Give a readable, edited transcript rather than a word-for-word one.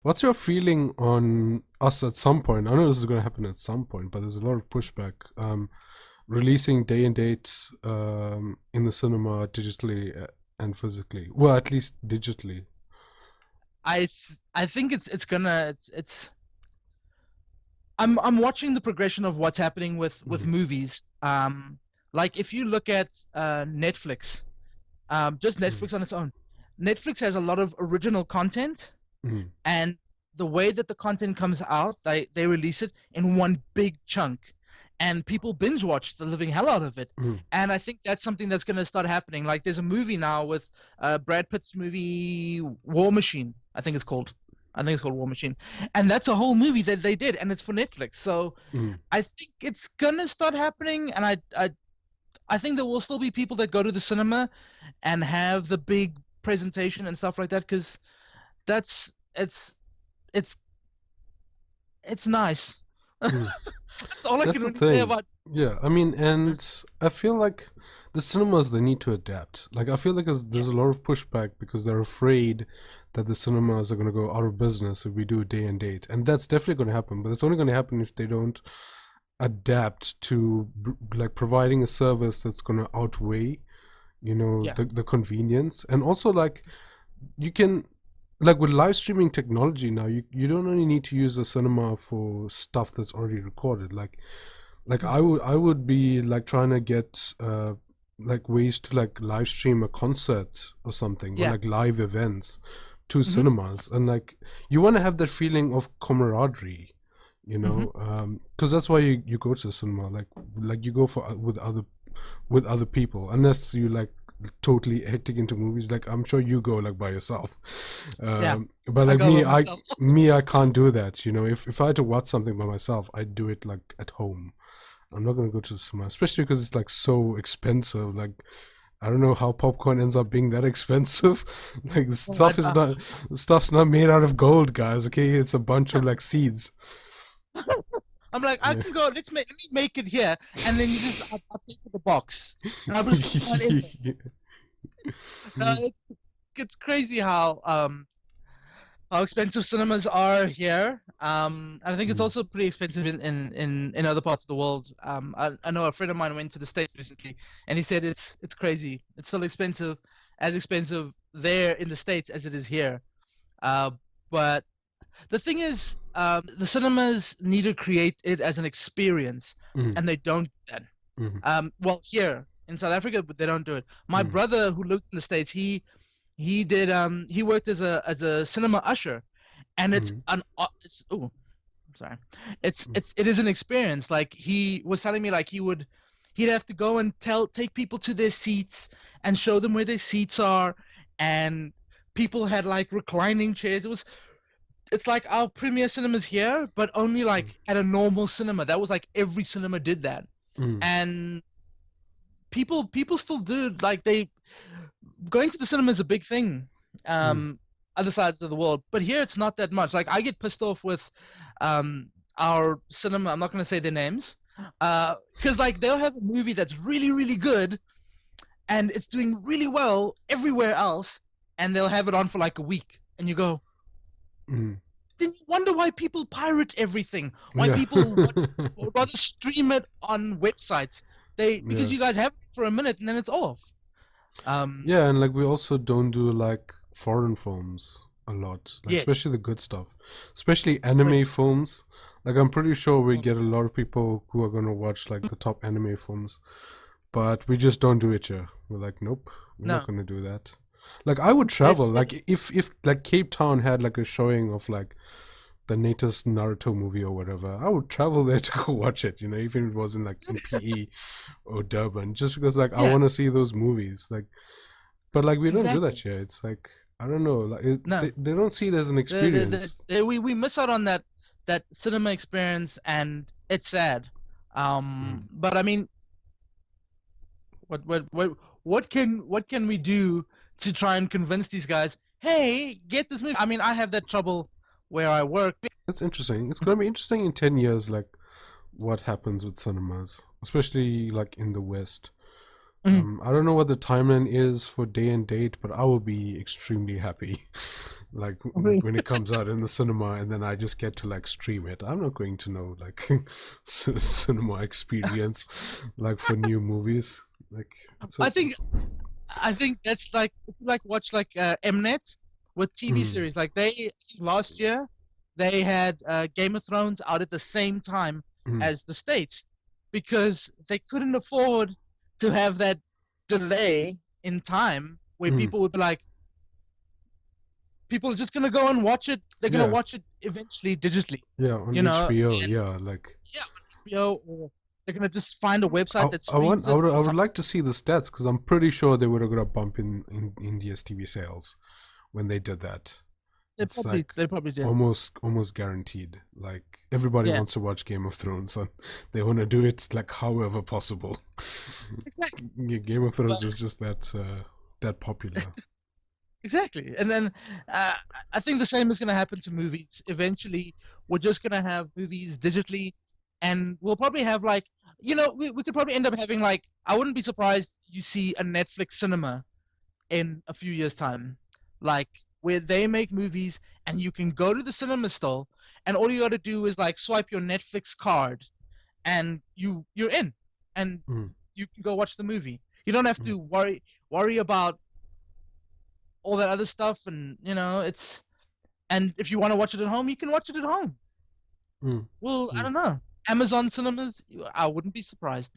What's your feeling on us at some point? I know this is going to happen at some point, but there's a lot of pushback. Releasing day and date in the cinema digitally and physically. Well, at least digitally. I think it's gonna it's I'm watching the progression of what's happening with Mm, movies. Like if you look at Netflix, just mm, Netflix on its own, Netflix has a lot of original content, mm, and the way that the content comes out, they release it in one big chunk, and people binge watch the living hell out of it. mm. And I think that's something that's going to start happening. Like there's a movie now with Brad Pitt's movie War Machine, I think it's called. I think it's called War Machine, and that's a whole movie that they did, and it's for Netflix. So Mm. I think it's gonna start happening, and I think there will still be people that go to the cinema and have the big presentation and stuff like that, because that's it's it's nice. Mm. That's all I That's can the really say thing. about. Yeah, I mean, and I feel like the cinemas they need to adapt. Like, I feel like Yeah. there's a lot of pushback because they're afraid that the cinemas are going to go out of business if we do day and date, and that's definitely going to happen. But it's only going to happen if they don't adapt to like providing a service that's going to outweigh, Yeah. the convenience, and also like you can like with live streaming technology now you don't only need to use a cinema for stuff that's already recorded like Mhm. I would be like trying to get like ways to like live stream a concert or something or Yeah. like live events to Hmm. cinemas, and like you want to have that feeling of camaraderie, Hmm. because that's why you go to the cinema, like you go for with other people, unless you like totally hectic into movies. Like I'm sure you go like by yourself, Yeah. but I like go me, by myself. I can't do that. If I had to watch something by myself, I'd do it like at home. I'm not gonna go to the cinema, especially because it's like so expensive. Like I don't know how popcorn ends up being that expensive. Like Oh, the stuff's not made out of gold, guys. Okay, it's a bunch of like seeds. I'm like, I Yeah. can go. Let me make it here, and then I pay for the box, and I'll just put mine in there. It's crazy how expensive cinemas are here. And I think it's Mm, also pretty expensive in other parts of the world. I know a friend of mine went to the States recently, and he said it's crazy. It's still expensive, as expensive there in the States as it is here. Uh, but the thing is, the cinemas need to create it as an experience, mm, and they don't do that. mm, Well, here in South Africa, but they don't do it. My mm, brother, who lives in the States, he worked as a cinema usher, and mm, it's oh, sorry, it is an experience. Like he was telling me, like he'd have to go and take people to their seats and show them where their seats are, and people had like reclining chairs. It's like our premier cinemas here, but only mm, like at a normal cinema. That was like every cinema did that, mm, and people still do, like they going to the cinema is a big thing. mm, Um, Other sides of the world, but here it's not that much. Like I get pissed off with our cinema. I'm not going to say their names, because like they'll have a movie that's really good and it's doing really well everywhere else, and they'll have it on for like a week, and you go, mm. then you wonder why people pirate everything, why Yeah. people would rather stream it on websites. Because Yeah. you guys have it for a minute and then it's off. Um, Yeah, and like we also don't do like foreign films a lot, like yes, especially the good stuff, especially anime correct. films. Like I'm pretty sure we get a lot of people who are gonna watch like the top anime films, but we just don't do it here. We're like, nope, we're not No, gonna do that. Like I would they've, travel, like if like Cape Town had like a showing of like the latest Naruto movie or whatever, I would travel there to go watch it, even if it wasn't like in PE or Durban, just because like I yeah, want to see those movies. Like, but like we don't do that exactly. here. It's like I don't know, like No, they don't see it as an experience. we miss out on that cinema experience, and it's sad. Mm. But I mean, what what what what can we do to try and convince these guys? Hey, get this movie. I mean, I have that trouble where I work. That's interesting. It's gonna be interesting in 10 years, like what happens with cinemas, especially like in the West. Mm. I don't know what the timeline is for day and date, but I will be extremely happy. Like Really? when it comes out in the cinema, and then I just get to like stream it. I'm not going to know like cinema experience like for new movies. Like it's I a, think I think that's like it's like watch like Mnet with TV mm, series. Like they last year they had Game of Thrones out at the same time mm, as the States because they couldn't afford to have that delay in time where mm, people would be like, people are just gonna go and watch it. They're gonna yeah, watch it eventually digitally, yeah, on you know, HBO, and yeah, like yeah, on HBO, or they're gonna just find a website that streams it I or would something. like to see the stats because I'm pretty sure they would have got a bump in India's TV sales when they did that. It's like They probably did. almost guaranteed. Like everybody Yeah, wants to watch Game of Thrones and they want to do it like however possible. exactly. Yeah, Game of But Thrones is just that popular. exactly. And then uh, I think the same is going to happen to movies. Eventually, we're just going to have movies digitally, and we'll probably have like, we could probably end up having like, I wouldn't be surprised you see a Netflix cinema in a few years' time, like where they make movies and you can go to the cinema still, and all you got to do is like swipe your Netflix card, and you're in, and Mm, you can go watch the movie. You don't have mm, to worry about all that other stuff, and it's and if you want to watch it at home, you can watch it at home. mm, Well, I mm. don't know. Amazon cinemas, I wouldn't be surprised.